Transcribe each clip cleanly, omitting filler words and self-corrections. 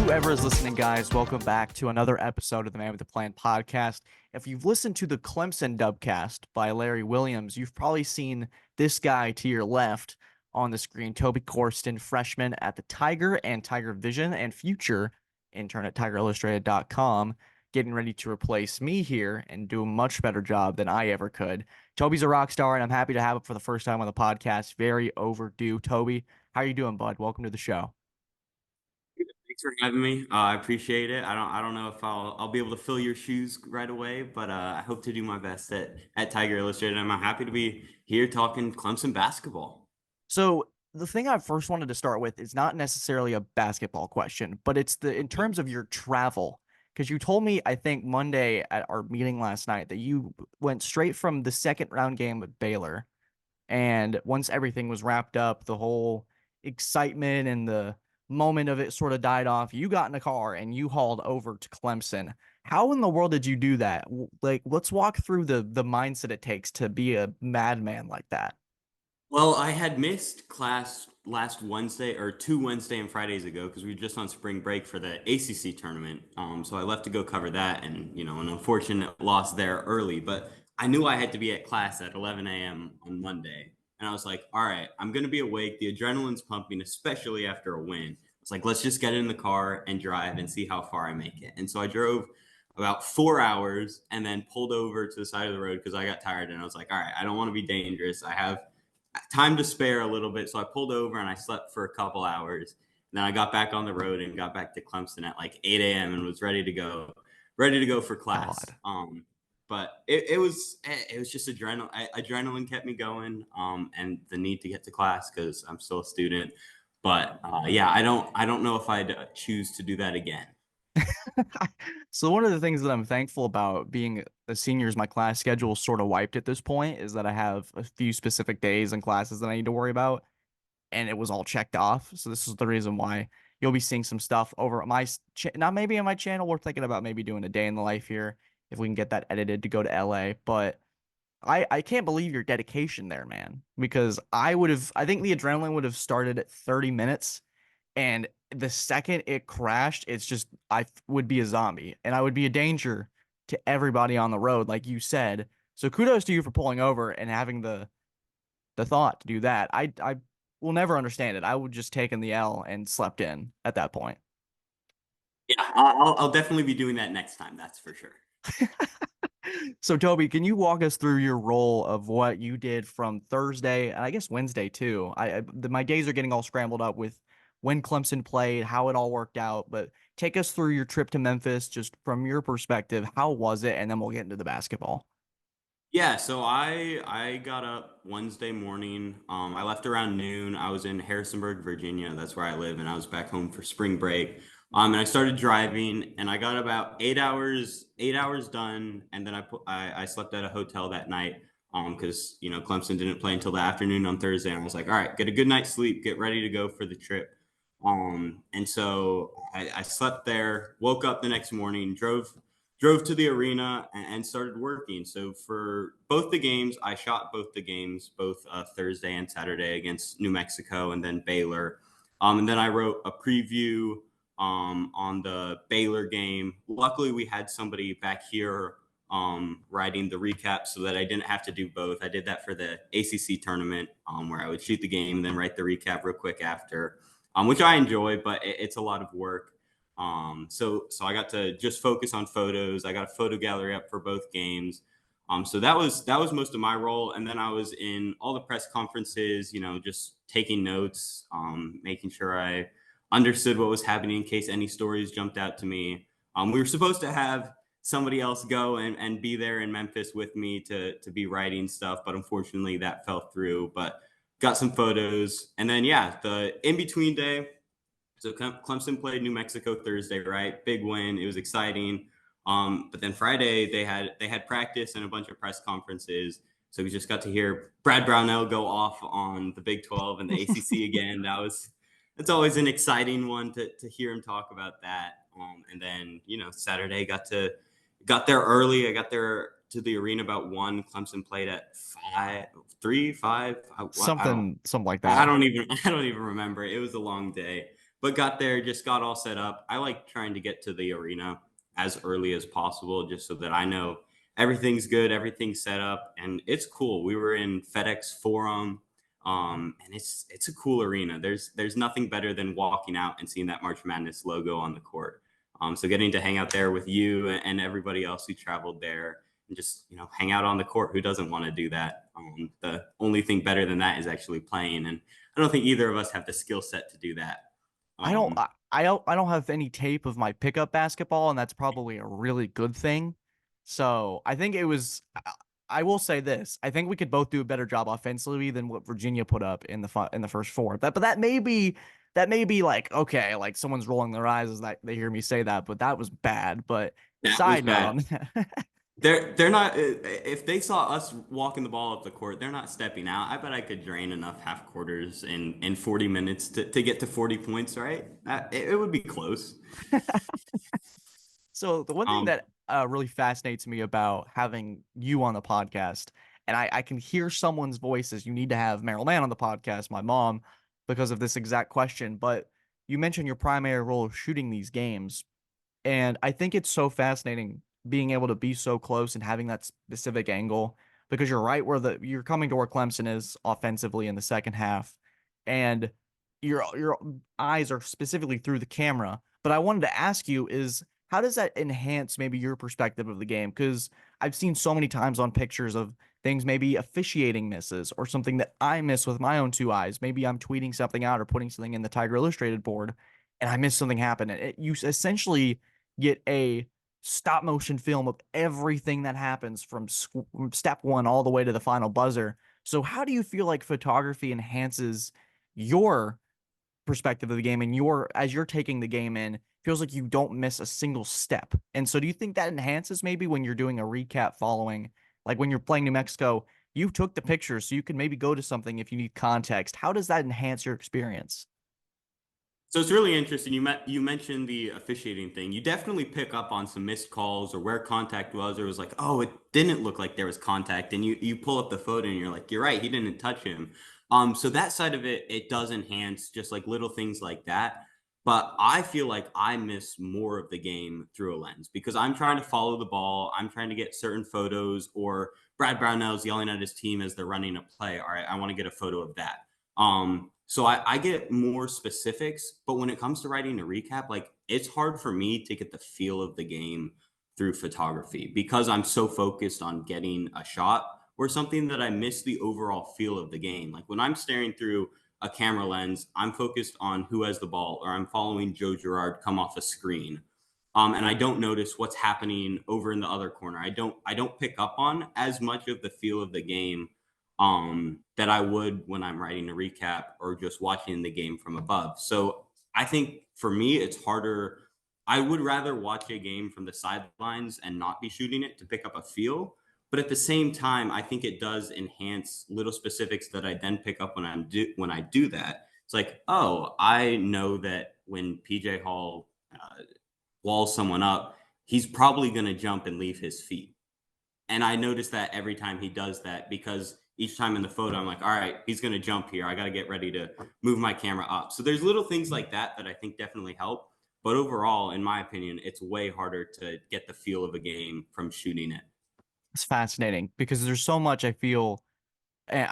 whoever is listening, guys, welcome back to another episode of the Man with the Plan podcast. If you've listened to the Clemson Dubcast by Larry Williams, you've probably seen this guy to your left on the screen, Toby Corriston, freshman at the Tiger and Tiger Vision and future intern at TigerIllustrated.com, getting ready to replace me here and do a much better job than I ever could. Toby's a rock star, and I'm happy to have him for the first time on the podcast. Very overdue. Toby, how are you doing, bud? Welcome to the show. Thanks for having me. I appreciate it. I don't know if I'll be able to fill your shoes right away, but I hope to do my best at Tiger Illustrated. I'm happy to be here talking Clemson basketball. So the thing I first wanted to start with is not necessarily a basketball question, but it's in terms of your travel. Because you told me, I think Monday at our meeting last night, that you went straight from the second round game with Baylor. And once everything was wrapped up, the whole excitement and the moment of it sort of died off. You got in a car and you hauled over to Clemson. How in the world did you do that? Like, let's walk through the mindset it takes to be a madman like that. Well, I had missed class last Wednesday or 2 Wednesday and Fridays ago because we were just on spring break for the ACC tournament. So I left to go cover that, and an unfortunate loss there early. But I knew I had to be at class at 11 a.m. on Monday, and I was like, "All right, I'm gonna be awake. The adrenaline's pumping, especially after a win." It's like, let's just get in the car and drive and see how far I make it. And so I drove about 4 hours and then pulled over to the side of the road because I got tired, and I was like, "All right, I don't want to be dangerous. I have time to spare a little bit." So I pulled over and I slept for a couple hours. And then I got back on the road and got back to Clemson at like 8 a.m. and was ready to go for class. God. But it was just adrenaline kept me going, and the need to get to class because I'm still a student. But yeah, I don't know if I'd choose to do that again. So one of the things that I'm thankful about being a senior is my class schedule is sort of wiped at this point, is that I have a few specific days and classes that I need to worry about, and it was all checked off. So this is the reason why you'll be seeing some stuff over at my not maybe on my channel. We're thinking about maybe doing a day in the life here if we can get that edited to go to LA. But I can't believe your dedication there, man, because I think the adrenaline would have started at 30 minutes, and the second it crashed, it's just would be a zombie and I would be a danger to everybody on the road, like you said. So kudos to you for pulling over and having the thought to do that. I will never understand it. I would just taken the L and slept in at that point. Yeah, I'll definitely be doing that next time. That's for sure. So Toby, can you walk us through your role of what you did from Thursday and I guess Wednesday too? My days are getting all scrambled up with when Clemson played, how it all worked out, but take us through your trip to Memphis just from your perspective. How was it? And then we'll get into the basketball. Yeah, so I got up Wednesday morning. I left around noon. I was in Harrisonburg, Virginia. That's where I live, and I was back home for spring break. And I started driving, and I got about 8 hours done, and then I slept at a hotel that night. Because Clemson didn't play until the afternoon on Thursday, and I was like, all right, get a good night's sleep, get ready to go for the trip. And so I slept there, woke up the next morning, drove to the arena and started working. So for both the games, I shot both the games, both Thursday and Saturday against New Mexico and then Baylor. And then I wrote a preview on the Baylor game. Luckily, we had somebody back here writing the recap so that I didn't have to do both. I did that for the ACC tournament where I would shoot the game and then write the recap real quick after, which I enjoy, but it's a lot of work. So I got to just focus on photos. I got a photo gallery up for both games. So that was most of my role, and then I was in all the press conferences, just taking notes, making sure I understood what was happening in case any stories jumped out to me. We were supposed to have somebody else go and be there in Memphis with me to be writing stuff, but unfortunately that fell through. But got some photos, and then yeah, the in between day. So Clemson played New Mexico Thursday, right? Big win. It was exciting. But then Friday they had practice and a bunch of press conferences. So we just got to hear Brad Brownell go off on the Big 12 and the ACC again. That's always an exciting one to hear him talk about that. And then Saturday got there early. I got there to the arena about 1. Clemson played at 5, 3, 5. I don't Something like I that. don't even I don't even remember. It was a long day. but got there, just got all set up. I like trying to get to the arena as early as possible just so that I know everything's good, everything's set up, and it's cool. We were in FedEx Forum, and it's a cool arena. There's nothing better than walking out and seeing that March Madness logo on the court. So getting to hang out there with you and everybody else who traveled there and just hang out on the court. Who doesn't want to do that? The only thing better than that is actually playing, and I don't think either of us have the skill set to do that. I don't Um, I don't have any tape of my pickup basketball, and that's probably a really good thing. So I think it was. I will say this: I think we could both do a better job offensively than what Virginia put up in the first four. But that may be like okay, like someone's rolling their eyes as that they hear me say that, but that was bad. But that was side note bad. on that. They're not. If they saw us walking the ball up the court, they're not stepping out. I bet I could drain enough half quarters in 40 minutes to get to 40 points. Right? It would be close. So the one thing Um, that really fascinates me about having you on the podcast, and I can hear someone's voice as you need to have Meryl Mann on the podcast, my mom, because of this exact question. But you mentioned your primary role of shooting these games, and I think it's so fascinating being able to be so close and having that specific angle because you're right where you're coming to where Clemson is offensively in the second half, and your eyes are specifically through the camera. But I wanted to ask you is how does that enhance maybe your perspective of the game? Because I've seen so many times on pictures of things maybe officiating misses or something that I miss with my own two eyes. Maybe I'm tweeting something out or putting something in the Tiger Illustrated board and I miss something happen. And you essentially get a stop motion film of everything that happens from step one all the way to the final buzzer. So, how do you feel like photography enhances your perspective of the game and as you're taking the game in, feels like you don't miss a single step? And so, do you think that enhances maybe when you're doing a recap following, like when you're playing New Mexico, you took the pictures so you can maybe go to something if you need context? How does that enhance your experience? So it's really interesting. You mentioned the officiating thing. You definitely pick up on some missed calls or where contact was, or it was like, oh, it didn't look like there was contact, and you pull up the photo and you're like, you're right, he didn't touch him. So that side of it does enhance just like little things like that. But I feel like I miss more of the game through a lens because I'm trying to follow the ball. I'm trying to get certain photos, or Brad Brownell's yelling at his team as they're running a play. All right, I want to get a photo of that. So I get more specifics, but when it comes to writing a recap, like it's hard for me to get the feel of the game through photography because I'm so focused on getting a shot or something that I miss the overall feel of the game. Like when I'm staring through a camera lens, I'm focused on who has the ball, or I'm following Joe Girard come off a screen. And I don't notice what's happening over in the other corner. I don't pick up on as much of the feel of the game that I would when I'm writing a recap or just watching the game from above. So I think for me, it's harder. I would rather watch a game from the sidelines and not be shooting it to pick up a feel. But at the same time, I think it does enhance little specifics that I then pick up when I do that. It's like, oh, I know that when PJ Hall walls someone up, he's probably going to jump and leave his feet. And I notice that every time he does that because each time in the photo, I'm like, all right, he's going to jump here. I got to get ready to move my camera up. So there's little things like that that I think definitely help. But overall, in my opinion, it's way harder to get the feel of a game from shooting it. It's fascinating because there's so much I feel and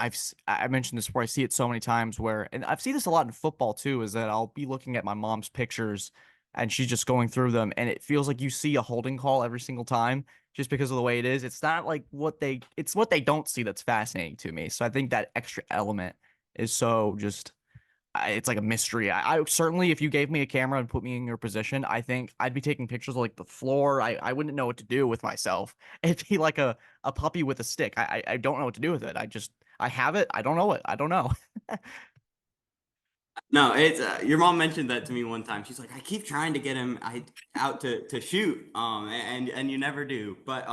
I mentioned this before. I see it so many times where, and I've seen this a lot in football too, is that I'll be looking at my mom's pictures and she's just going through them, and it feels like you see a holding call every single time just because of the way it is. It's not like it's what they don't see that's fascinating to me. So I think that extra element is so just it's like a mystery. I certainly, if you gave me a camera and put me in your position, I think I'd be taking pictures of like the floor. I wouldn't know what to do with myself. It'd be like a puppy with a stick. I don't know what to do with it. I have it. I don't know it. I don't know. No, it's your mom mentioned that to me one time. She's like, I keep trying to get him out to shoot, and you never do. But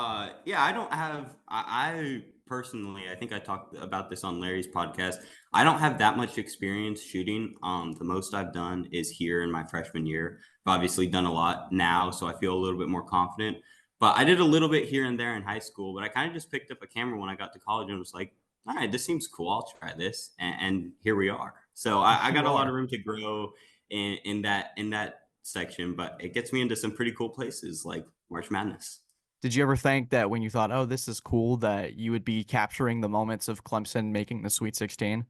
yeah, I don't have. I personally, I think I talked about this on Larry's podcast. I don't have that much experience shooting. The most I've done is here in my freshman year. I've obviously done a lot now, so I feel a little bit more confident. But I did a little bit here and there in high school. But I kind of just picked up a camera when I got to college and was like, all right, this seems cool. I'll try this. And here we are. So I You got a lot of are. room to grow in that section, but it gets me into some pretty cool places like March Madness. Did you ever think that when you thought, oh, this is cool, that you would be capturing the moments of Clemson making the Sweet 16?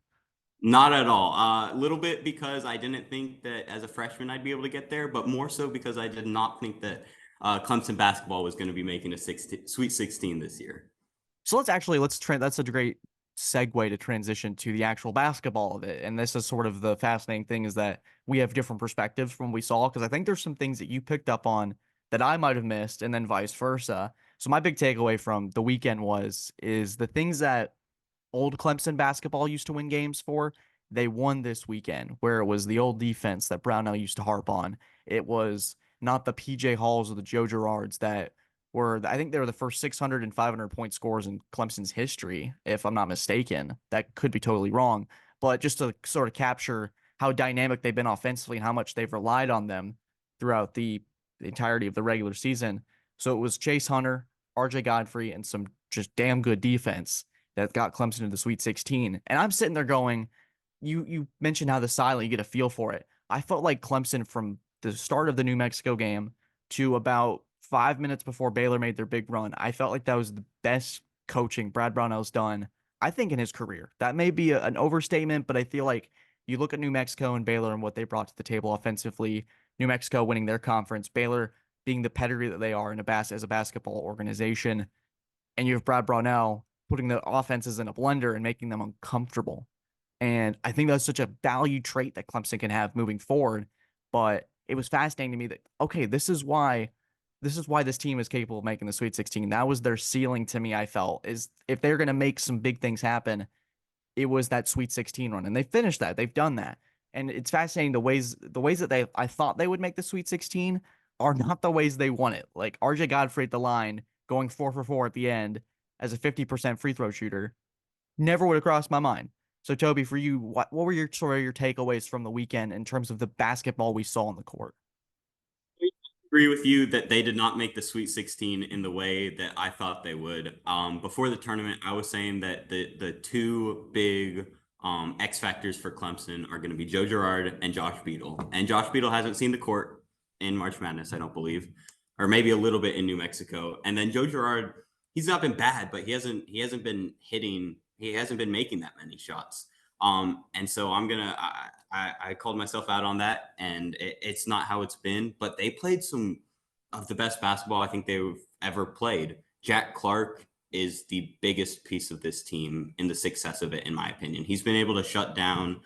Not at all. A little bit because I didn't think that as a freshman I'd be able to get there, but more so because I did not think that Clemson basketball was going to be making a Sweet 16 this year. So that's a great segue to transition to the actual basketball of it. And this is sort of the fascinating thing is that we have different perspectives from what we saw because I think there's some things that you picked up on that I might have missed and then vice versa. So my big takeaway from the weekend is the things that old Clemson basketball used to win games for, they won this weekend, where it was the old defense that Brownell used to harp on. It was not the PJ Halls or the Joe Girards that I think they were the first 600 and 500 point scorers in Clemson's history, if I'm not mistaken. That could be totally wrong. But just to sort of capture how dynamic they've been offensively and how much they've relied on them throughout the entirety of the regular season. So it was Chase Hunter, RJ Godfrey, and some just damn good defense that got Clemson to the Sweet 16. And I'm sitting there going, you mentioned how the silent, you get a feel for it. I felt like Clemson from the start of the New Mexico game to about 5 minutes before Baylor made their big run. I felt like that was the best coaching Brad Brownell's done, I think, in his career. That may be an overstatement, but I feel like you look at New Mexico and Baylor and what they brought to the table offensively. New Mexico winning their conference, Baylor being the pedigree that they are as a basketball organization, and you have Brad Brownell putting the offenses in a blender and making them uncomfortable. And I think that's such a value trait that Clemson can have moving forward. But it was fascinating to me that, okay, this is why this team is capable of making the Sweet 16. That was their ceiling to me, I felt, is if they're going to make some big things happen, it was that Sweet 16 run. And they finished that. They've done that. And it's fascinating the ways that I thought they would make the Sweet 16 are not the ways they won it. Like RJ Godfrey at the line going 4 for 4 at the end as a 50% free throw shooter never would have crossed my mind. So Toby, for you, what were your sort of your takeaways from the weekend in terms of the basketball we saw on the court? Agree with you that they did not make the Sweet 16 in the way that I thought they would. Before the tournament, I was saying that the two big X factors for Clemson are going to be Joe Girard and Josh Beadle. And Josh Beadle hasn't seen the court in March Madness, I don't believe, or maybe a little bit in New Mexico. And then Joe Girard, he's not been bad, but he hasn't been hitting. He hasn't been making that many shots. And so I called myself out on that, and it's not how it's been. But they played some of the best basketball I think they've ever played. Jack Clark is the biggest piece of this team in the success of it, in my opinion. He's been able to shut down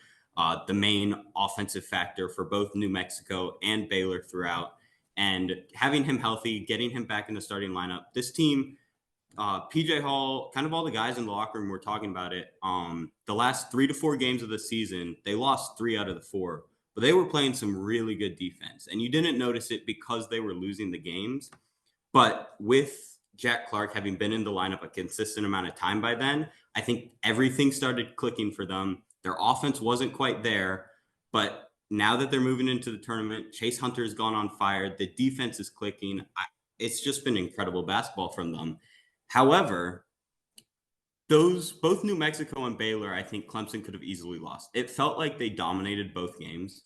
the main offensive factor for both New Mexico and Baylor throughout. And having him healthy, getting him back in the starting lineup, this team, PJ Hall, kind of all the guys in the locker room were talking about it. The last 3 to 4 games of the season, they lost 3 out of the 4, but they were playing some really good defense. And you didn't notice it because they were losing the games. But with Jack Clark having been in the lineup a consistent amount of time by then, I think everything started clicking for them. Their offense wasn't quite there, but now that they're moving into the tournament, Chase Hunter has gone on fire. The defense is clicking. It's just been incredible basketball from them. However, those both New Mexico and Baylor, I think Clemson could have easily lost. It felt like they dominated both games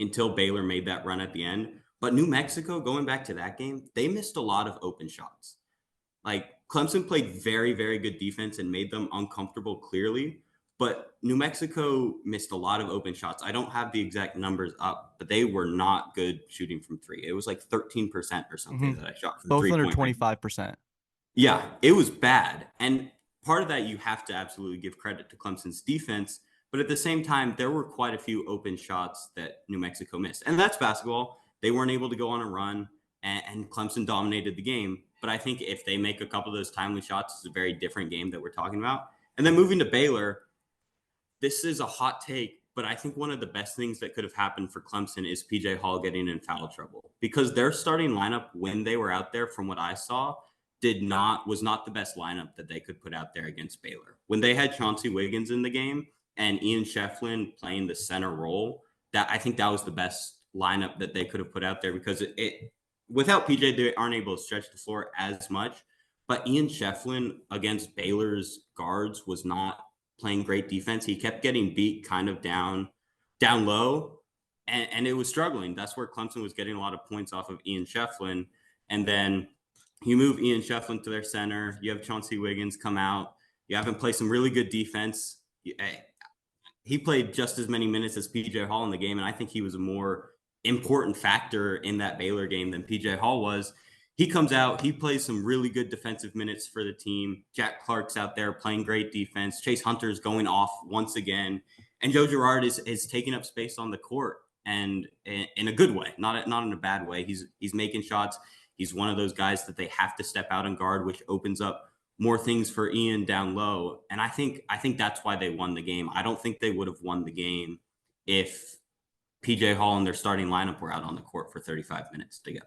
until Baylor made that run at the end. But New Mexico, going back to that game, they missed a lot of open shots. Like Clemson played very, very good defense and made them uncomfortable clearly. But New Mexico missed a lot of open shots. I don't have the exact numbers up, but they were not good shooting from three. It was like 13% or something that I shot from Both under 3 point. 25%. Yeah, it was bad. And part of that, you have to absolutely give credit to Clemson's defense. But at the same time, there were quite a few open shots that New Mexico missed. And that's basketball. They weren't able to go on a run, and Clemson dominated the game. But I think if they make a couple of those timely shots, it's a very different game that we're talking about. And then moving to Baylor, this is a hot take, but I think one of the best things that could have happened for Clemson is PJ Hall getting in foul trouble, because their starting lineup when they were out there, from what I saw, was not the best lineup that they could put out there against Baylor. When they had Chauncey Wiggins in the game and Ian Shefflin playing the center role, that I think that was the best lineup that they could have put out there, because it without PJ, they aren't able to stretch the floor as much. But Ian Shefflin against Baylor's guards was not playing great defense. He kept getting beat kind of down low. and it was struggling. That's where Clemson was getting a lot of points off of Ian Shefflin. And then you move Ian Shefflin to their center. You have Chauncey Wiggins come out. You have him play some really good defense. He played just as many minutes as PJ Hall in the game, and I think he was a more important factor in that Baylor game than PJ Hall was. He comes out, he plays some really good defensive minutes for the team. Jack Clark's out there playing great defense. Chase Hunter's going off once again, and Joe Girard is taking up space on the court, and in a good way, not in a bad way. He's making shots. He's one of those guys that they have to step out and guard, which opens up more things for Ian down low. And I think that's why they won the game. I don't think they would have won the game if PJ Hall and their starting lineup were out on the court for 35 minutes together.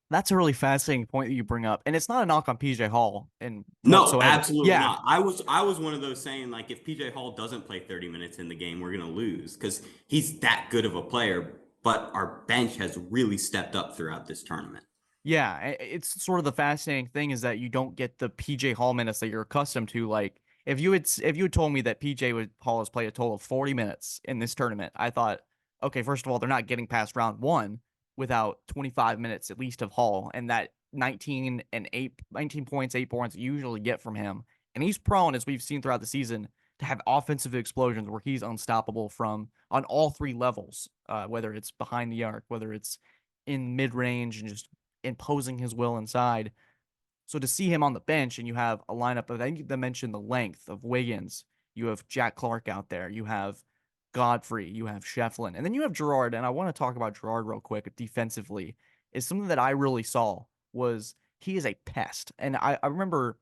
That's a really fascinating point that you bring up, and it's not a knock on PJ Hall and No, whatsoever. absolutely Yeah, not. I was one of those saying, like, if PJ Hall doesn't play 30 minutes in the game, we're gonna lose because he's that good of a player. But our bench has really stepped up throughout this tournament. yeah, it's sort of the fascinating thing is that you don't get the PJ Hall minutes that you're accustomed to. Like if you had told me that Hall has played a total of 40 minutes in this tournament, I thought, okay, first of all, they're not getting past round one without 25 minutes at least of Hall, and that 19 points, 8 points you usually get from him. And he's prone, as we've seen throughout the season, to have offensive explosions where he's unstoppable from on all three levels, whether it's behind the arc, whether it's in mid range and just imposing his will inside. So to see him on the bench and you have a lineup of, I think they mentioned the length of Wiggins, you have Jack Clark out there, you have Godfrey, you have Shefflin, and then you have Girard. And I want to talk about Girard real quick defensively. Is something that I really saw was he is a pest. And I remember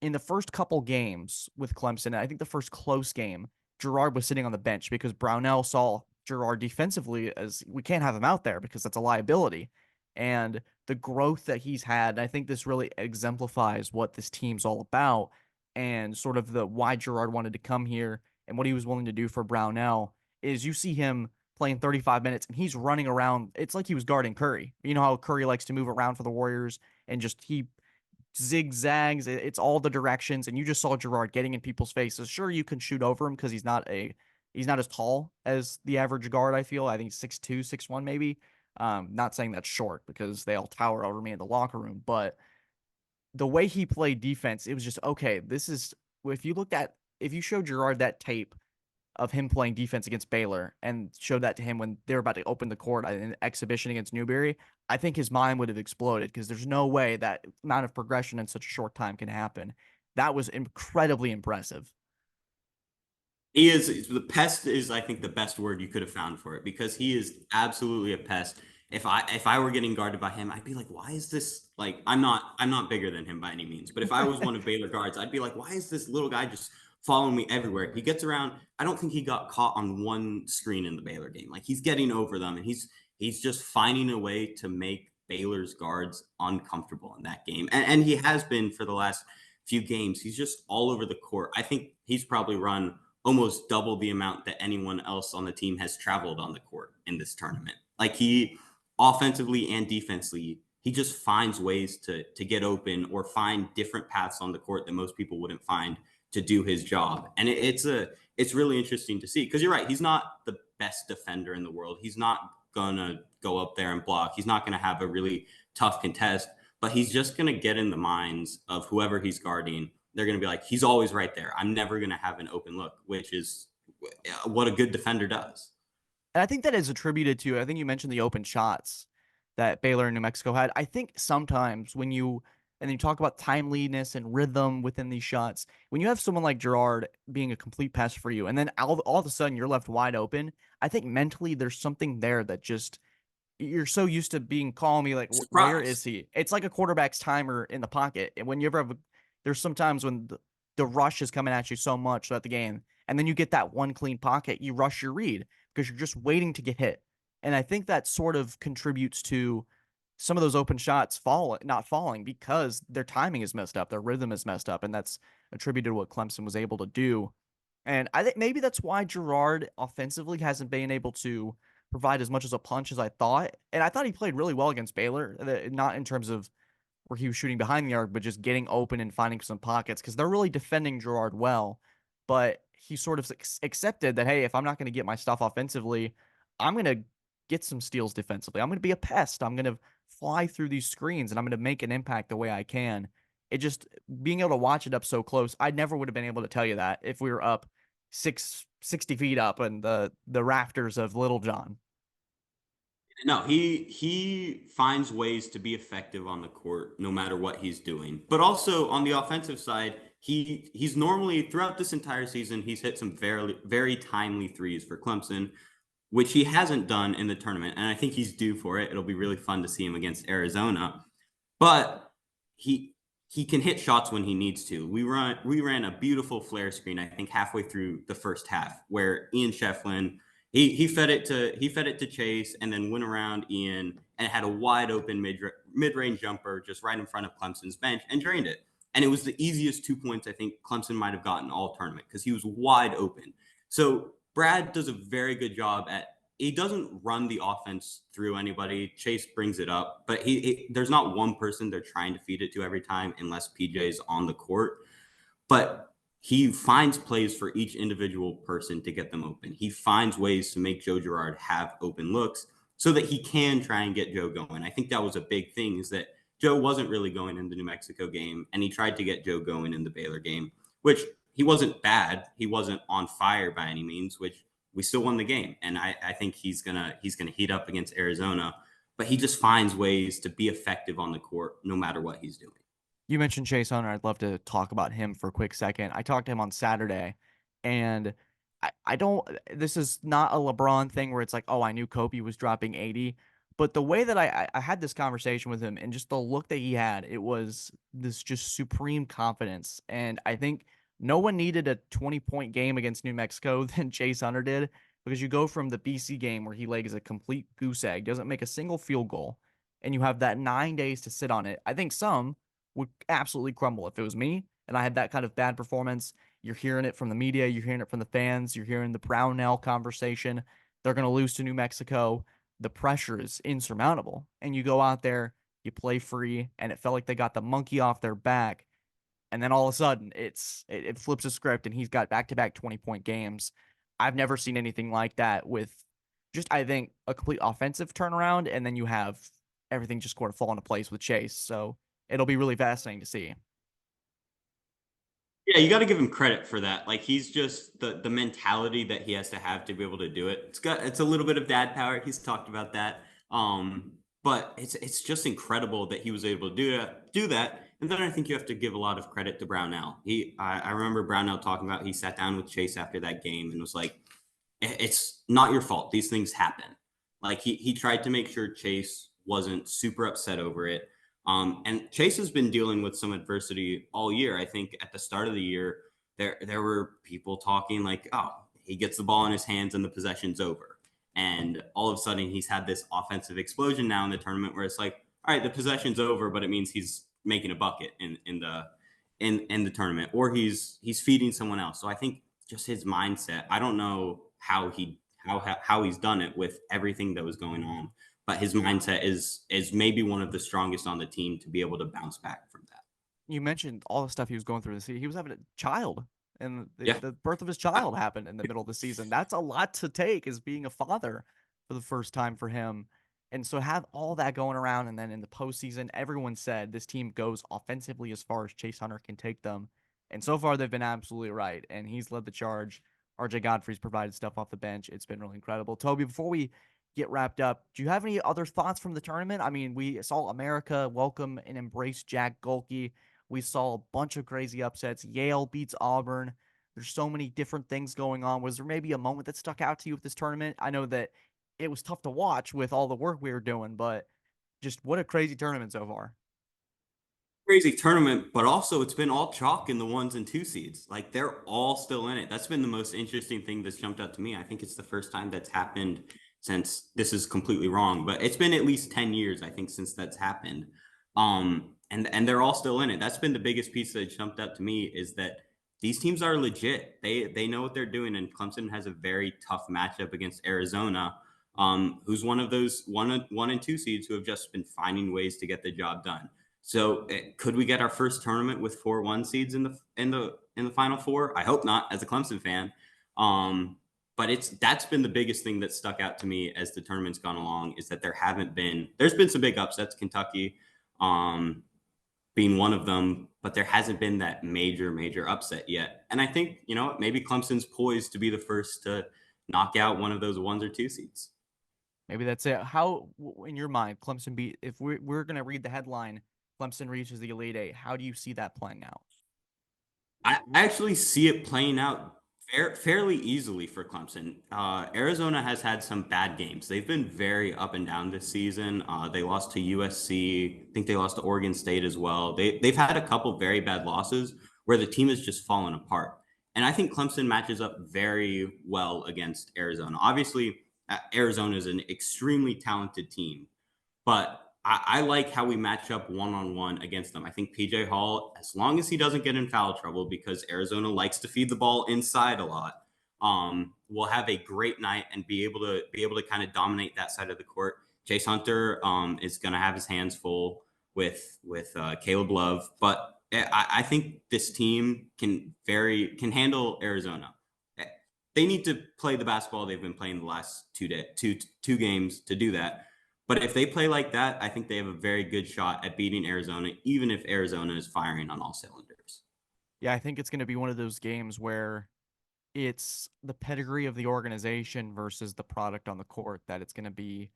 in the first couple games with Clemson, I think the first close game, Girard was sitting on the bench because Brownell saw Girard defensively as we can't have him out there because that's a liability. And the growth that he's had, I think this really exemplifies what this team's all about and sort of the why Girard wanted to come here and what he was willing to do for Brownell is you see him playing 35 minutes and he's running around. It's like he was guarding Curry. You know how Curry likes to move around for the Warriors and just he zigzags. It's all the directions, and you just saw Girard getting in people's faces. Sure, you can shoot over him because he's not as tall as the average guard. I feel I think 6'2", 6'1", maybe. Not saying that's short because they all tower over me in the locker room, but the way he played defense, it was just okay. This is if you show Girard that tape of him playing defense against Baylor and showed that to him when they were about to open the court in an exhibition against Newberry, I think his mind would have exploded because there's no way that amount of progression in such a short time can happen. That was incredibly impressive. He is the pest is I think the best word you could have found for it because he is absolutely a pest. If I were getting guarded by him, I'd be like, why is this like I'm not bigger than him by any means, but if I was one of Baylor guards, I'd be like, why is this little guy just following me everywhere? He gets around. I don't think he got caught on one screen in the Baylor game. Like he's getting over them and he's just finding a way to make Baylor's guards uncomfortable in that game. And he has been for the last few games. He's just all over the court. I think he's probably run almost double the amount that anyone else on the team has traveled on the court in this tournament. Like he offensively and defensively, he just finds ways to get open or find different paths on the court that most people wouldn't find to do his job. And it's really interesting to see because you're right. He's not the best defender in the world. He's not gonna go up there and block. He's not gonna have a really tough contest, but he's just gonna get in the minds of whoever he's guarding. They're gonna be like, he's always right there. I'm never gonna have an open look, which is what a good defender does. And I think that is attributed to, I think you mentioned the open shots that Baylor and New Mexico had. I think sometimes and you talk about timeliness and rhythm within these shots, when you have someone like Girard being a complete pass for you, and then all of a sudden you're left wide open, I think mentally there's something there that just, you're so used to being calm, you like, where is Surprise. he? It's like a quarterback's timer in the pocket. And when you ever have, there's sometimes when the rush is coming at you so much throughout the game, and then you get that one clean pocket, you rush your read because you're just waiting to get hit. And I think that sort of contributes to some of those open shots not falling because their timing is messed up, their rhythm is messed up, and that's attributed to what Clemson was able to do. And I think maybe that's why Girard offensively hasn't been able to provide as much as a punch as I thought. And I thought he played really well against Baylor, not in terms of where he was shooting behind the arc, but just getting open and finding some pockets because they're really defending Girard well. But he sort of accepted that, hey, if I'm not going to get my stuff offensively, I'm going to get some steals defensively. I'm going to be a pest. I'm going to fly through these screens and I'm going to make an impact the way I can. It just being able to watch it up so close, I never would have been able to tell you that if we were up 60 feet up in the rafters of Little John. No, he finds ways to be effective on the court no matter what he's doing. But also on the offensive side, he's normally throughout this entire season, he's hit some very timely threes for Clemson, which he hasn't done in the tournament. And I think he's due for it. It'll be really fun to see him against Arizona. But he he can hit shots when he needs to. We ran a beautiful flare screen, I think halfway through the first half, where Ian Shefflin he fed it to Chase and then went around Ian and had a wide open mid-range jumper just right in front of Clemson's bench and drained it. And it was the easiest 2 points I think Clemson might have gotten all tournament because he was wide open. So Brad does a very good job at he doesn't run the offense through anybody. Chase brings it up, but there's not one person they're trying to feed it to every time unless PJ is on the court. But he finds plays for each individual person to get them open. He finds ways to make Joe Girard have open looks so that he can try and get Joe going. I think that was a big thing is that Joe wasn't really going in the New Mexico game, and he tried to get Joe going in the Baylor game, which he wasn't bad. He wasn't on fire by any means, which we still won the game. And I think he's gonna heat up against Arizona, but he just finds ways to be effective on the court no matter what he's doing. You mentioned Chase Hunter. I'd love to talk about him for a quick second. I talked to him on Saturday, and I don't, this is not a LeBron thing where it's like, oh, I knew Kobe was dropping 80. But the way that I had this conversation with him and just the look that he had, it was this just supreme confidence. And I think no one needed a 20-point game against New Mexico than Chase Hunter did because you go from the BC game where he lays a complete goose egg, doesn't make a single field goal, and you have that 9 days to sit on it. I think some would absolutely crumble. If it was me and I had that kind of bad performance, you're hearing it from the media, you're hearing it from the fans, you're hearing the Brownell conversation. They're going to lose to New Mexico. The pressure is insurmountable. And you go out there, you play free, and it felt like they got the monkey off their back. And then all of a sudden, it flips a script, and he's got back-to-back 20-point games. I've never seen anything like that with just, I think, a complete offensive turnaround, and then you have everything just sort of fall into place with Chase. So it'll be really fascinating to see. Yeah, you got to give him credit for that. Like he's just the mentality that he has to have to be able to do it. It's a little bit of dad power. He's talked about that. But it's just incredible that he was able to do that. And then I think you have to give a lot of credit to Brownell. I remember Brownell talking about he sat down with Chase after that game and was like, it's not your fault. These things happen. Like he tried to make sure Chase wasn't super upset over it. And Chase has been dealing with some adversity all year. I think at the start of the year, there were people talking like, oh, he gets the ball in his hands and the possession's over. And all of a sudden he's had this offensive explosion now in the tournament where it's like, all right, the possession's over, but it means he's making a bucket in the tournament, or he's feeding someone else. So I think just his mindset, I don't know how he's done it with everything that was going on, but his mindset is maybe one of the strongest on the team to be able to bounce back from that. You mentioned all the stuff he was going through this season. He was having a child, and Yeah. the birth of his child happened in the middle of the season. That's a lot to take as being a father for the first time for him. And so have all that going around, and then in the postseason, everyone said this team goes offensively as far as Chase Hunter can take them. And so far, they've been absolutely right. And he's led the charge. RJ Godfrey's provided stuff off the bench. It's been really incredible. Toby, before we get wrapped up, do you have any other thoughts from the tournament? I mean, we saw America welcome and embrace Jack Golke. We saw a bunch of crazy upsets. Yale beats Auburn. There's so many different things going on. Was there maybe a moment that stuck out to you with this tournament? I know that it was tough to watch with all the work we were doing, but just what a crazy tournament so far. Crazy tournament, but also it's been all chalk in the ones and two seeds. Like they're all still in it. That's been the most interesting thing that's jumped out to me. I think it's the first time that's happened since this is completely wrong, but it's been at least 10 years, I think, since that's happened. And they're all still in it. That's been the biggest piece that jumped out to me is that these teams are legit. They know what they're doing, and Clemson has a very tough matchup against Arizona, who's one of those one and two seeds who have just been finding ways to get the job done. So could we get our first tournament with 4 1 seeds in the Final Four? I hope not, as a Clemson fan. But that's been the biggest thing that stuck out to me as the tournament's gone along, is that there's been some big upsets, Kentucky being one of them, but there hasn't been that major upset yet. And I think, maybe Clemson's poised to be the first to knock out one of those 1 or 2 seeds. Maybe that's it. How, in your mind, Clemson beat, if we're going to read the headline, Clemson reaches the Elite Eight, how do you see that playing out? I actually see it playing out fairly easily for Clemson. Arizona has had some bad games. They've been very up and down this season. They lost to USC. I think they lost to Oregon State as well. They've had a couple very bad losses where the team has just fallen apart. And I think Clemson matches up very well against Arizona. Obviously, Arizona is an extremely talented team, but I like how we match up one-on-one against them. I think PJ Hall, as long as he doesn't get in foul trouble, because Arizona likes to feed the ball inside a lot, will have a great night and be able to kind of dominate that side of the court. Chase Hunter is going to have his hands full with Caleb Love, but I think this team can handle Arizona. They need to play the basketball they've been playing the last two games to do that. But if they play like that, I think they have a very good shot at beating Arizona, even if Arizona is firing on all cylinders. Yeah, I think it's going to be one of those games where it's the pedigree of the organization versus the product on the court that it's going to be.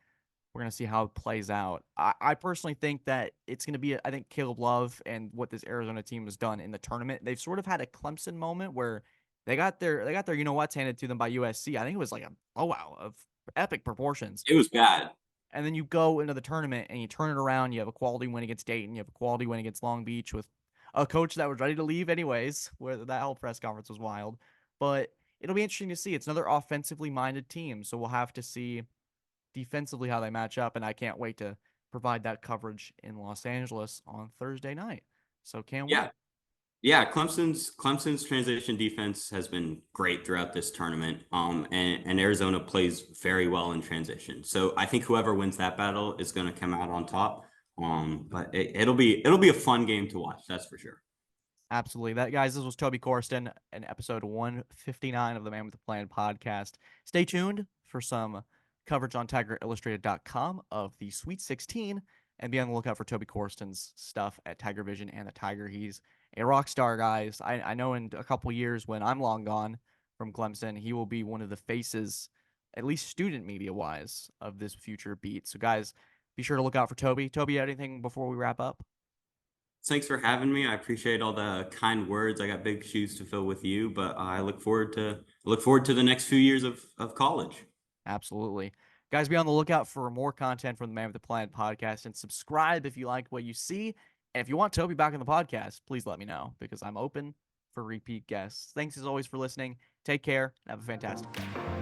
We're going to see how it plays out. I personally think that it's going to be, I think Caleb Love and what this Arizona team has done in the tournament, they've sort of had a Clemson moment where they got their you know what's handed to them by USC. I think it was like a blowout of epic proportions. It was bad. And then you go into the tournament and you turn it around. You have a quality win against Dayton. You have a quality win against Long Beach with a coach that was ready to leave anyways, where that whole press conference was wild. But it'll be interesting to see. It's another offensively minded team. So we'll have to see defensively how they match up. And I can't wait to provide that coverage in Los Angeles on Thursday night. So can't Yeah. wait. Yeah, Clemson's transition defense has been great throughout this tournament. And Arizona plays very well in transition. So I think whoever wins that battle is going to come out on top. But it'll be a fun game to watch. That's for sure. Absolutely. That guys, this was Toby Corriston in episode 159 of the Man with the Plan podcast. Stay tuned for some coverage on TigerIllustrated.com of the Sweet 16 and be on the lookout for Toby Corriston's stuff at Tiger Vision and the Tiger. He's a rock star, guys. I know in a couple years when I'm long gone from Clemson, he will be one of the faces, at least student media wise, of this future beat. So guys, be sure to look out for Toby. Toby, anything before we wrap up? Thanks for having me. I appreciate all the kind words. I got big shoes to fill with you, but I look forward to the next few years of college. Absolutely. Guys, be on the lookout for more content from the Man with the Plan podcast and subscribe if you like what you see. And if you want Toby back on the podcast, please let me know because I'm open for repeat guests. Thanks as always for listening. Take care and have a fantastic day.